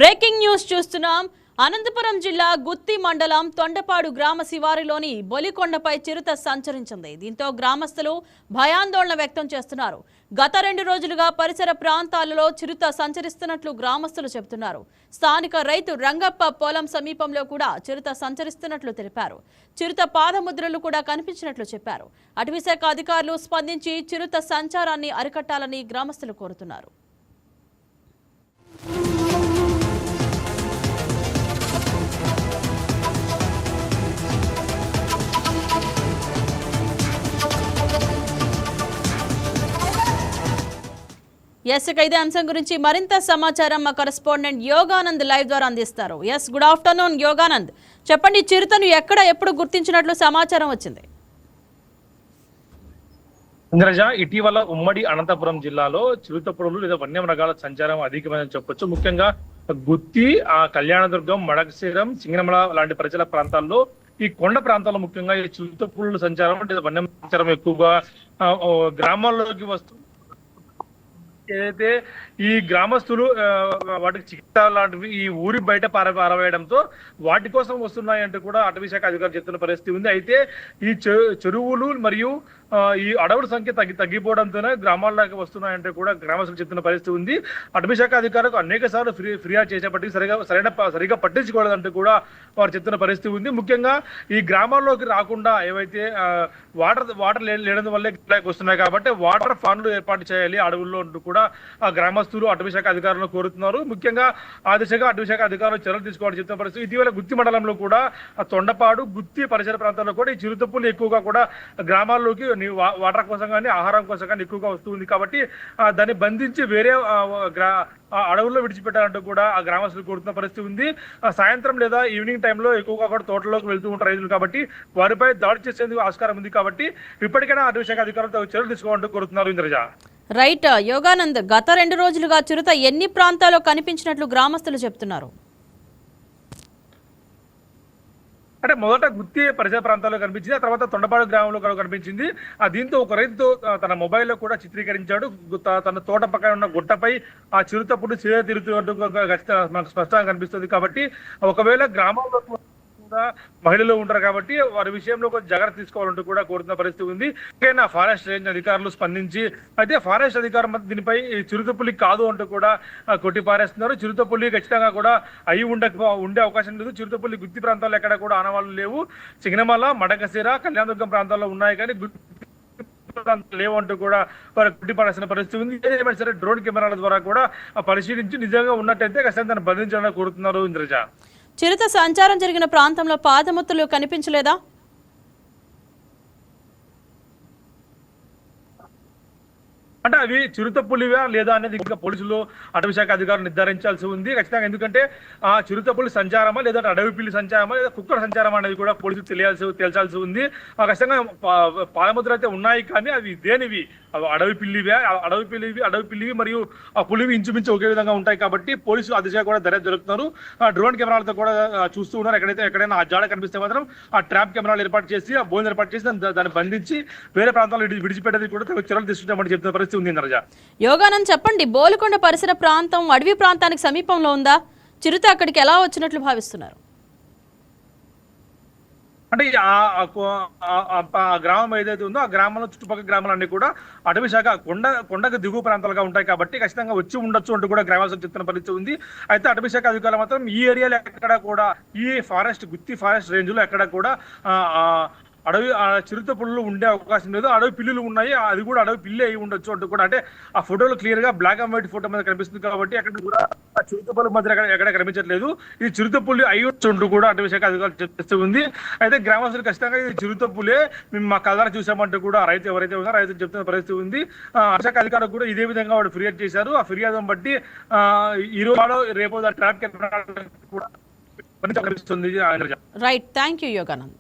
Breaking news చూస్తున్నాం. అనంతపురం జిల్లా గుత్తి మండలం తొండపాడు గ్రామ శివారులోని బొలికొండపై చిరుత సంచరించింది. దీంతో గ్రామస్తులు భయాందోళన వ్యక్తం చేస్తున్నారు. గత 2 రోజులుగా పరిసర ప్రాంతాలలో చిరుత సంచరిస్తున్నట్లు గ్రామస్తులు చెబుతున్నారు. స్థానిక రైతు రంగప్ప పొలం సమీపంలో కూడా చిరుత సంచరిస్తున్నట్లు తెలిపారు. చిరుత పాదముద్రలు కూడా కనిపించినట్లు చెప్పారు. అటవీశాఖ అధికారులు స్పందించి చిరుత సంచారాన్ని అరికట్టాలని గ్రామస్తులు కోరుతున్నారు. ఇదే అంశం గురించి మరింత సమాచారం మా కరెస్పాండెంట్ యోగానంద్ లైవ్ ద్వారా అందిస్తారు. గుడ్ ఆఫ్టర్నూన్ యోగానంద్, చెప్పండి, చిరుతను ఎక్కడ ఎప్పుడు గుర్తించినట్లు సమాచారం వచ్చింది? ఇంద్రజ, ఇటీవల ఉమ్మడి అనంతపురం జిల్లాలో చిరుతపుడులు లేదా వన్యమృగాల సంచారం అధికమైందని చెప్పొచ్చు. ముఖ్యంగా గుత్తి, కళ్యాణదుర్గం, మడకశీరం, సింగనమల లాంటి పరిసర ప్రాంతాల్లో, ఈ కొండ ప్రాంతాల్లో ముఖ్యంగా ఈ చిరుతపుడుల సంచారం లేదా వన్య సంచారం ఎక్కువగా గ్రామాల్లోకి వస్తూ, ఏదైతే ఈ గ్రామస్తులు వాటికి చికిత్స లాంటివి ఈ ఊరి బయట పారవేయడంతో వాటి కోసం వస్తున్నాయంటూ కూడా అటవీశాఖ అధికారులు చెప్తున్న పరిస్థితి ఉంది. అయితే ఈ చెరువులు మరియు ఈ అడవుల సంఖ్య తగ్గిపోవడంతోనే గ్రామాల్లోకి వస్తున్నాయంటే కూడా గ్రామస్తులు చెప్తున్న పరిస్థితి ఉంది. అటవీశాఖ అధికారులకు అనేక సార్లు ఫిర్యాదు చేసేప్పటికీ సరిగా పట్టించుకోలేదంటూ కూడా వారు చెప్తున్న పరిస్థితి ఉంది. ముఖ్యంగా ఈ గ్రామాల్లోకి రాకుండా ఏవైతే వాటర్ లేడం వల్లే వస్తున్నాయి కాబట్టి వాటర్ ఫాన్లు ఏర్పాటు చేయాలి అడవుల్లో అంటూ కూడా ఆ గ్రామస్తులు అటవీశాఖ అధికారులను కోరుతున్నారు. ముఖ్యంగా ఆ దిశగా అటవీశాఖ అధికారులు చర్యలు తీసుకోవాలని చెప్తున్న పరిస్థితి. ఇటీవల గుత్తి మండలంలో కూడా తొండపాడు, గుత్తి పరిసర ప్రాంతాల్లో కూడా ఈ చిరుతపులు ఎక్కువగా కూడా గ్రామాల్లోకి వాటర్ కోసం కానీ ఆహారం కోసం కానీ ఎక్కువగా వస్తుంది. కాబట్టి దాన్ని బంధించి వేరే అడవుల్లో విడిచిపెట్టాలంటూ కూడా ఆ గ్రామస్తులు కోరుతున్న పరిస్థితి ఉంది. సాయంత్రం లేదా ఈవినింగ్ టైంలో ఎక్కువగా కూడా తోటలోకి వెళ్తూ ఉంటారు రైతులు. కాబట్టి వారిపై దాడి చేసేందుకు ఆస్కారం ఉంది. కాబట్టి ఇప్పటికైనా అటవీశాఖ అధికారులతో చర్యలు తీసుకోవాలంటూ కోరుతున్నారు. ఇంద్రజ, రైట్. యోగానంద్, గత 2 రోజులుగా చిరుత ఎన్ని ప్రాంతాల్లో కనిపించినట్లు గ్రామస్తులు చెప్తున్నారు? అంటే మొదట గుత్తి పరిసర ప్రాంతాల్లో కనిపించింది, ఆ తర్వాత తొండపాడు గ్రామంలో కూడా కనిపించింది. దీంతో ఒక రైతు తన మొబైల్లో కూడా చిత్రీకరించాడు. తన తోట పక్కన ఉన్న గుట్టపై ఆ చిరుతపుడు తిరుగుతున్నట్టు మనకు స్పష్టంగా కనిపిస్తుంది. కాబట్టి ఒకవేళ గ్రామంలో మహిళలు ఉంటారు కాబట్టి వారి విషయంలో కొంచెం జాగ్రత్త తీసుకోవాలంటూ కూడా కోరుతున్న పరిస్థితి ఉంది. ఫారెస్ట్ రేంజ్ అధికారులు స్పందించి, అయితే ఫారెస్ట్ అధికారులు దీనిపై చిరుతపులి కాదు అంటూ కూడా కొట్టి పారేస్తున్నారు. చిరుతపులి ఖచ్చితంగా కూడా ఉండే అవకాశం లేదు. చిరుతపులి గుత్తి ప్రాంతాల్లో ఎక్కడ కూడా ఆనవాళ్లు లేవు. సింగనమల, మడకశీర, కళ్యాణదుర్గం ప్రాంతాల్లో ఉన్నాయి కానీ లేవంటూ కూడా వారు గుడ్డిపడాల్సిన పరిస్థితి ఉంది. ఏదేమైనా సరే డ్రోన్ కెమెరాల ద్వారా కూడా పరిశీలించి నిజంగా ఉన్నట్టయితే ఖచ్చితంగా దాన్ని బంధించాలని కోరుతున్నారు. ఇంద్రజ, చిరుత సంచారం జరిగిన ప్రాంతంలో పాదముద్రలు కనిపించలేదా? అంటే అవి చిరుతపులివా లేదా అనేది ఇంకా పోలీసులు, అటవీశాఖ అధికారులు నిర్ధారించాల్సి ఉంది ఖచ్చితంగా. ఎందుకంటే ఆ చిరుతపులి సంచారమా లేదా అడవి పిల్లి సంచారమా లేదా కుక్కల సంచారమా అనేది కూడా పోలీసులు తేల్చాల్సి ఉంది. ఖచ్చితంగా పాదముద్రలు అయితే ఉన్నాయి కానీ అవి దేనివి, అడవి పిల్లివి మరియు ఆ పులివి ఇంచుమించు ఒకే విధంగా ఉంటాయి. కాబట్టి పోలీసులు ఆ దిశగా కూడా దర్యాప్తు జరుపుతున్నారు. డ్రోన్ కెమెరాలతో కూడా చూస్తూ ఉన్నారు. ఎక్కడైనా ఆ జాడ కనిపిస్తే మాత్రం ఆ ట్రాప్ కెమెరాలు ఏర్పాటు చేసి, ఆ బోన్ ఏర్పాటు చేసి దాన్ని బంధించి వేరే ప్రాంతాల్లో విడిచిపెట్టేది కూడా చర్యలు తీసుకుంటామని చెప్తున్న పరిస్థితి ఉంది. యోగానంద్, చెప్పండి, బోలుకొండ పరిసర ప్రాంతం అడవి ప్రాంతానికి సమీపంలో ఉందా? చిరుత అక్కడికి ఎలా వచ్చినట్లు భావిస్తున్నారు? అంటే ఆ గ్రామం ఏదైతే ఉందో ఆ గ్రామంలో చుట్టుపక్కల గ్రామాలన్నీ కూడా అటవీశాఖ కొండకు దిగువ ప్రాంతాలుగా ఉంటాయి కాబట్టి ఖచ్చితంగా వచ్చి ఉండొచ్చు అంటూ కూడా గ్రామాలు చెప్తున్న పరిస్థితి ఉంది. అయితే అటవీశాఖ అధికారులు మాత్రం ఈ ఏరియాలో ఎక్కడ కూడా, ఈ గుత్తి ఫారెస్ట్ రేంజ్ లో ఎక్కడ కూడా అడవి చిరుతపుళ్ళు ఉండే అవకాశం లేదు. అడవి పిల్లులు ఉన్నాయి, అది కూడా అడవి పిల్లి అయి ఉండొచ్చు అంటూ కూడా, అంటే ఆ ఫోటోలు క్లియర్ గా బ్లాక్ అండ్ వైట్ ఫోటో మీద కనిపిస్తుంది కాబట్టి అక్కడ కూడా ఆ చిరుతపుల్ల మధ్య ఎక్కడ కనిపించట్లేదు. ఇది చిరుతపుల్లి అయి ఉంటూ కూడా అటవీశాఖ అధికారులు చెప్తూ ఉంది. అయితే గ్రామస్తులు ఖచ్చితంగా ఇది చిరుతపులే, మేము మా కళ్ళారా చూసామంటూ కూడా రైతు ఎవరైతే ఉన్నారో రైతు చెప్తున్న పరిస్థితి ఉంది. అటవీశాఖ అధికారులు కూడా ఇదే విధంగా వాడు ఫిర్యాదు చేశారు. ఆ ఫిర్యాదును బట్టి ఈ రోజు రేపు ట్రాప్ కెమెరా కూడా కనిపిస్తుంది. Right, thank you Yoganand.